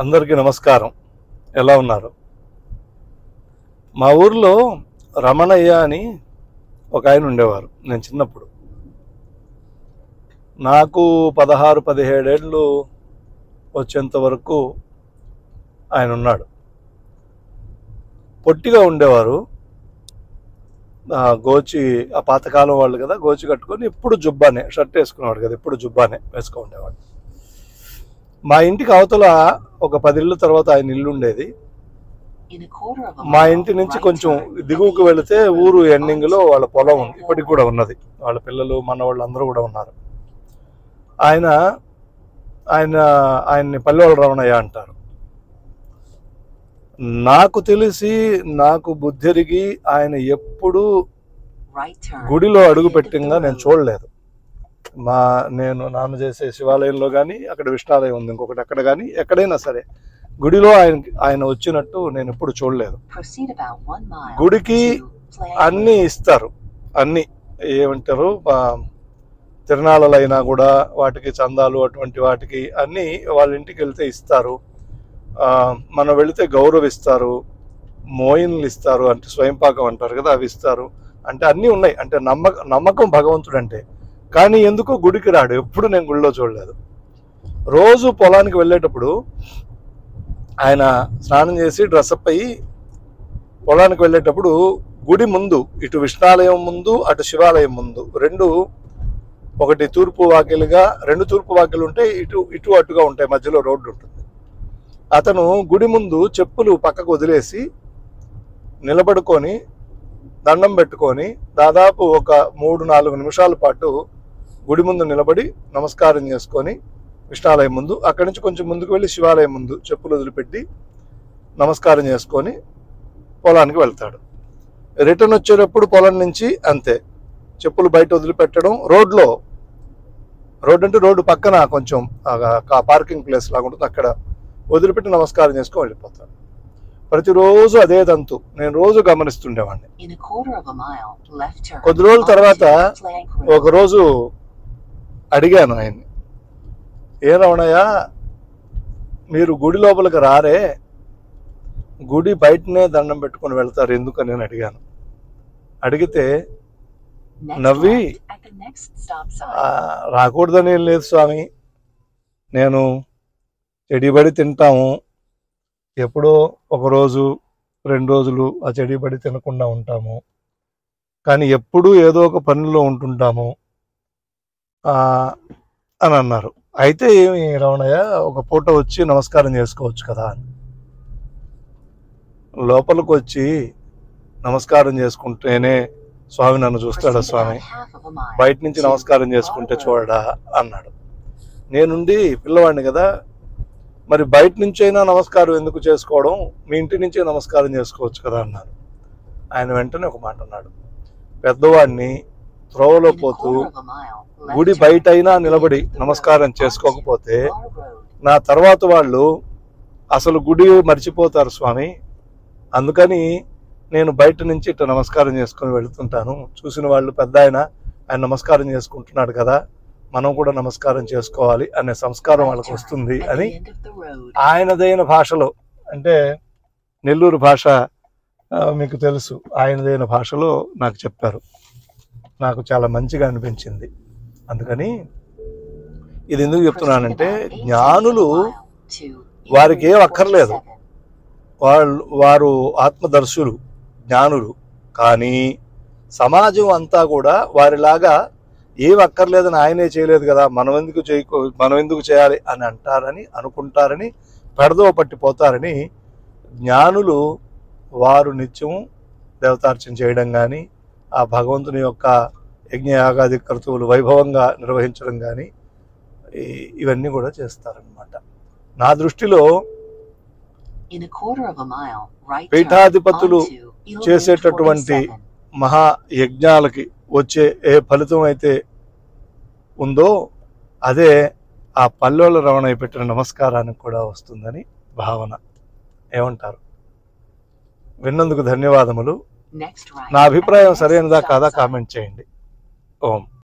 అందరికీ నమస్కారం. ఎలా ఉన్నారు? మా ఊర్లో రమణయ్య అని ఒక ఆయన ఉండేవారు. నేను చిన్నప్పుడు, నాకు 16-17 ఏళ్ళు వచ్చేంత వరకు ఆయన ఉన్నాడు. పొట్టిగా ఉండేవారు. గోచి, ఆ పాతకాలం వాళ్ళు కదా, గోచి కట్టుకొని ఎప్పుడు జుబ్బానే, షర్ట్ వేసుకునేవాడు కదా, ఎప్పుడు జుబ్బానే వేసుకో ఉండేవాడు. మా ఇంటికి అవతల ఒక 10 ఇళ్ళ తర్వాత ఆయన ఇల్లు ఉండేది. మా ఇంటి నుంచి కొంచెం దిగువకు వెళితే ఊరు ఎండింగ్లో వాళ్ళ పొలం ఉంది, ఇప్పటికి కూడా ఉన్నది. వాళ్ళ పిల్లలు, మనవాళ్ళు అందరూ కూడా ఉన్నారు. ఆయన్ని పల్లెవాళ్ళ రమణయ్య అంటారు. నాకు తెలిసి, నాకు బుద్ధిరిగి ఆయన ఎప్పుడూ గుడిలో అడుగు పెట్టింగా నేను చూడలేదు. నేను నాన్న చేసే శివాలయంలో కానీ, అక్కడ విష్ణాలయం ఉంది ఇంకొకటి, అక్కడ కానీ ఎక్కడైనా సరే గుడిలో ఆయన వచ్చినట్టు నేను ఎప్పుడు చూడలేదు. గుడికి అన్నీ ఇస్తారు, అన్నీ ఏమంటారు, తిరణాలైనా కూడా వాటికి చందాలు అటువంటి వాటికి అన్నీ వాళ్ళ ఇంటికి వెళ్తే ఇస్తారు. మనం వెళితే గౌరవిస్తారు, మోయిన్లు ఇస్తారు, అంటే స్వయంపాకం అంటారు కదా, అవి ఇస్తారు. అంటే అన్నీ ఉన్నాయి. అంటే నమ్మకం భగవంతుడు అంటే. కానీ ఎందుకో గుడికి రాడు, ఎప్పుడు నేను గుడిలో చూడలేదు. రోజు పొలానికి వెళ్ళేటప్పుడు ఆయన స్నానం చేసి డ్రెస్అప్ అయ్యి పొలానికి వెళ్ళేటప్పుడు గుడి ముందు, ఇటు విష్ణాలయం ముందు, అటు శివాలయం ముందు, ఒకటి తూర్పు వాకిలుగా, 2 తూర్పు వాకిలు ఉంటాయి, ఇటు అటుగా ఉంటాయి, మధ్యలో రోడ్డు ఉంటుంది. అతను గుడి ముందు చెప్పులు పక్కకు వదిలేసి నిలబడుకొని దండం పెట్టుకొని దాదాపు ఒక 3-4 నిమిషాల పాటు గుడి ముందు నిలబడి నమస్కారం చేసుకొని విష్ణాలయం ముందు, అక్కడి నుంచి కొంచెం ముందుకు వెళ్ళి శివాలయం ముందు చెప్పులు వదిలిపెట్టి నమస్కారం చేసుకొని పొలానికి వెళ్తాడు. రిటర్న్ వచ్చేటప్పుడు పొలం నుంచి అంతే, చెప్పులు బయట వదిలిపెట్టడం. రోడ్డు అంటే రోడ్డు పక్కన కొంచెం పార్కింగ్ ప్లేస్ లాగా ఉంటుంది, అక్కడ వదిలిపెట్టి నమస్కారం చేసుకొని వెళ్ళిపోతాడు. ప్రతిరోజు అదే తంతు నేను రోజు గమనిస్తుండేవాడిని. కొద్ది రోజుల తర్వాత ఒకరోజు అడిగాను ఆయన్ని, ఏ రమణయ్య, మీరు గుడి లోపలికి రారే, గుడి బయటనే దండం పెట్టుకొని వెళ్తారు ఎందుకని నేను అడిగాను. అడిగితే నవ్వి, రాకూడదని ఏం లేదు స్వామి, నేను చెడిబడి తింటాము, ఎప్పుడో 1 రోజు 2 రోజులు ఆ చెడిబడి తినకుండా ఉంటాము, కానీ ఎప్పుడూ ఏదో ఒక పనిలో ఉంటుంటాము అని అన్నారు. అయితే ఏమి రమణయ్య, ఒక పూట వచ్చి నమస్కారం చేసుకోవచ్చు కదా అని. లోపలికి వచ్చి నమస్కారం చేసుకుంటేనే స్వామి నన్ను చూస్తాడా స్వామి, బయట నుంచి నమస్కారం చేసుకుంటే చూడడా అన్నాడు. నేనుండి పిల్లవాడిని కదా, మరి బయట నుంచైనా నమస్కారం ఎందుకు చేసుకోవడం, మీ ఇంటి నుంచే నమస్కారం చేసుకోవచ్చు కదా అన్నాను. ఆయన వెంటనే ఒక మాట అన్నాడు, పెద్దవాడిని త్రోవలో పోతూ గుడి బయట అయినా నిలబడి నమస్కారం చేసుకోకపోతే నా తర్వాత వాళ్ళు అసలు గుడి మర్చిపోతారు స్వామి, అందుకని నేను బయట నుంచి ఇట్లా నమస్కారం చేసుకొని వెళుతుంటాను. చూసిన వాళ్ళు పెద్ద ఆయన నమస్కారం చేసుకుంటున్నాడు కదా, మనం కూడా నమస్కారం చేసుకోవాలి అనే సంస్కారం వాళ్ళకు వస్తుంది అని ఆయనదైన భాషలో, అంటే నెల్లూరు భాష మీకు తెలుసు, ఆయనదైన భాషలో నాకు చెప్పారు. నాకు చాలా మంచిగా అనిపించింది. అందుకని ఇది ఎందుకు చెప్తున్నానంటే, జ్ఞానులు వారికి ఏం అక్కర్లేదు, వారు ఆత్మదర్శులు, జ్ఞానులు. కానీ సమాజం అంతా కూడా వారిలాగా ఏం అక్కర్లేదని ఆయనే చేయలేదు కదా, మనం ఎందుకు చేయాలి అని అంటారని, అనుకుంటారని, పెడదవ పట్టిపోతారని జ్ఞానులు వారు నిత్యం దేవతార్చన చేయడం కానీ, ఆ భగవంతుని యొక్క యజ్ఞయాగాది కర్తువులు వైభవంగా నిర్వహించడం కానీ ఇవన్నీ కూడా చేస్తారనమాట. నా దృష్టిలో పీఠాధిపతులు చేసేటటువంటి మహాయజ్ఞాలకి వచ్చే ఏ ఫలితం అయితే ఉందో అదే ఆ పల్లెల రమణయ్య పెట్టిన నమస్కారానికి కూడా వస్తుందని భావన. ఏమంటారు? విన్నందుకు ధన్యవాదములు. నా అభిప్రాయం సరైనదా కాదా కామెంట్ చేయండి. ఓం.